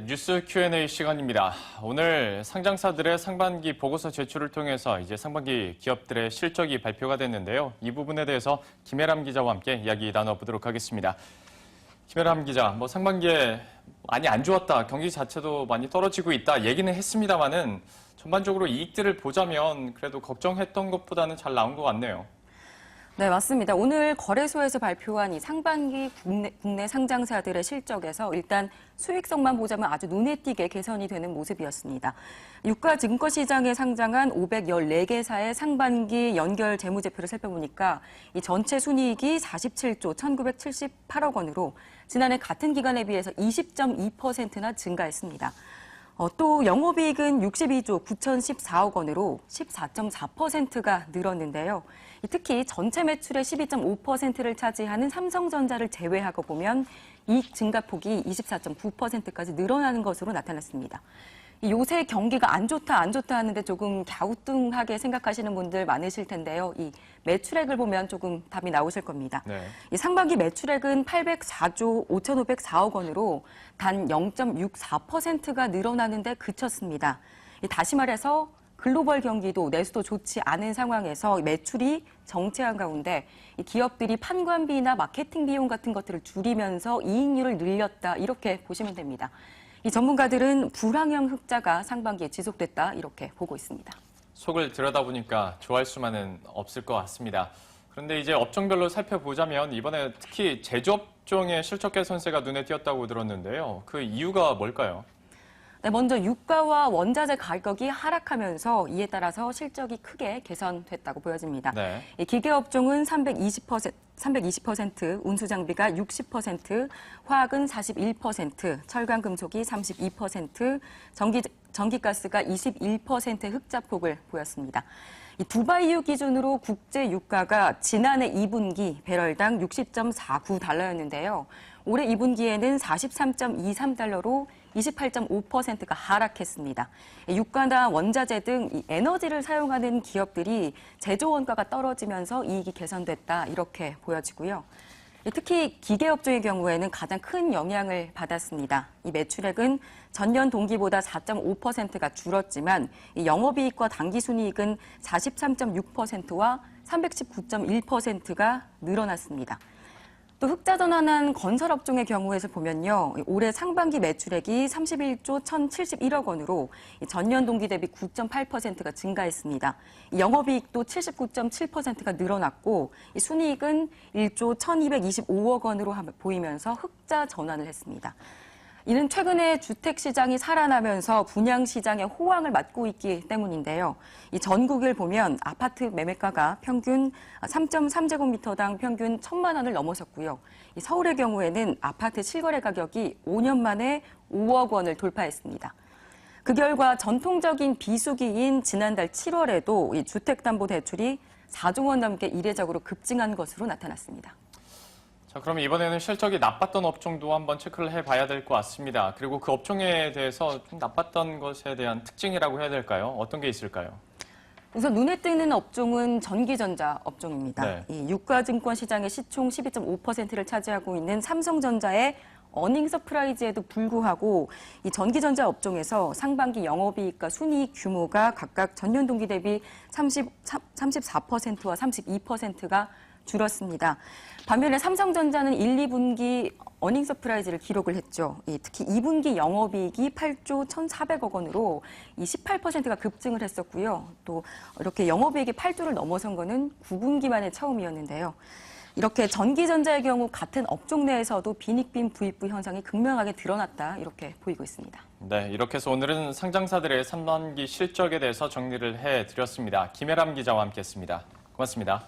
네, 뉴스 Q&A 시간입니다. 오늘 상장사들의 상반기 보고서 제출을 통해서 이제 상반기 기업들의 실적이 발표가 됐는데요. 이 부분에 대해서 김혜람 기자와 함께 이야기 나눠보도록 하겠습니다. 김혜람 기자, 상반기에 많이 안 좋았다, 경기 자체도 많이 떨어지고 있다 얘기는 했습니다만은 전반적으로 이익들을 보자면 그래도 걱정했던 것보다는 잘 나온 것 같네요. 네, 맞습니다. 오늘 거래소에서 발표한 이 상반기 국내 상장사들의 실적에서 일단 수익성만 보자면 아주 눈에 띄게 개선이 되는 모습이었습니다. 유가증권시장에 상장한 514개사의 상반기 연결 재무제표를 살펴보니까 이 전체 순이익이 47조 1,978억 원으로 지난해 같은 기간에 비해서 20.2%나 증가했습니다. 또 영업이익은 62조 9,014억 원으로 14.4%가 늘었는데요. 특히 전체 매출의 12.5%를 차지하는 삼성전자를 제외하고 보면 이익 증가폭이 24.9%까지 늘어나는 것으로 나타났습니다. 요새 경기가 안 좋다 하는데 조금 갸우뚱하게 생각하시는 분들 많으실 텐데요. 이 매출액을 보면 조금 답이 나오실 겁니다. 네. 이 상반기 매출액은 804조 5,504억 원으로 단 0.64%가 늘어나는데 그쳤습니다. 다시 말해서 글로벌 경기도 내수도 좋지 않은 상황에서 매출이 정체한 가운데 기업들이 판관비나 마케팅 비용 같은 것들을 줄이면서 이익률을 늘렸다 이렇게 보시면 됩니다. 이 전문가들은 불황형 흑자가 상반기에 지속됐다 이렇게 보고 있습니다. 속을 들여다보니까 좋아할 수만은 없을 것 같습니다. 그런데 이제 업종별로 살펴보자면 이번에 특히 제조업종의 실적 개선세가 눈에 띄었다고 들었는데요. 그 이유가 뭘까요? 네, 먼저 유가와 원자재 가격이 하락하면서 이에 따라서 실적이 크게 개선됐다고 보여집니다. 네. 기계업종은 320%, 운수장비가 60%, 화학은 41%, 철강금속이 32%, 전기가스가 21% 흑자폭을 보였습니다. 이 두바이유 기준으로 국제 유가가 지난해 2분기 배럴당 60.49달러였는데요. 올해 2분기에는 43.23달러로 28.5%가 하락했습니다. 유가나 원자재 등 에너지를 사용하는 기업들이 제조 원가가 떨어지면서 이익이 개선됐다 이렇게 보여지고요. 특히 기계업종의 경우에는 가장 큰 영향을 받았습니다. 이 매출액은 전년 동기보다 4.5%가 줄었지만 영업이익과 당기순이익은 43.6%와 319.1%가 늘어났습니다. 또 흑자 전환한 건설업종의 경우에서 보면요. 올해 상반기 매출액이 31조 1,071억 원으로 전년 동기 대비 9.8%가 증가했습니다. 영업이익도 79.7%가 늘어났고 순이익은 1조 1,225억 원으로 보이면서 흑자 전환을 했습니다. 이는 최근에 주택시장이 살아나면서 분양시장의 호황을 맞고 있기 때문인데요. 이 전국을 보면 아파트 매매가가 평균 3.3제곱미터당 평균 1,000만 원을 넘어섰고요. 이 서울의 경우에는 아파트 실거래 가격이 5년 만에 5억 원을 돌파했습니다. 그 결과 전통적인 비수기인 지난달 7월에도 이 주택담보대출이 4조 원 넘게 이례적으로 급증한 것으로 나타났습니다. 자, 그럼 이번에는 실적이 나빴던 업종도 한번 체크를 해봐야 될 것 같습니다. 그리고 그 업종에 대해서 좀 나빴던 것에 대한 특징이라고 해야 될까요? 어떤 게 있을까요? 우선 눈에 띄는 업종은 전기전자 업종입니다. 네. 이 유가증권 시장의 시총 12.5%를 차지하고 있는 삼성전자의 어닝 서프라이즈에도 불구하고 이 전기전자 업종에서 상반기 영업이익과 순이익 규모가 각각 전년 동기 대비 34%와 32%가 줄었습니다. 반면에 삼성전자는 1, 2분기 어닝 서프라이즈를 기록을 했죠. 특히 2분기 영업이익이 8조 1,400억 원으로 18%가 급증을 했었고요. 또 이렇게 영업이익이 8조를 넘어선 거는 9분기 만에 처음이었는데요. 이렇게 전기전자의 경우 같은 업종 내에서도 빈익빈 부익부 현상이 극명하게 드러났다 이렇게 보이고 있습니다. 네, 이렇게 해서 오늘은 상장사들의 상반기 실적에 대해서 정리를 해드렸습니다. 김혜람 기자와 함께했습니다. 고맙습니다.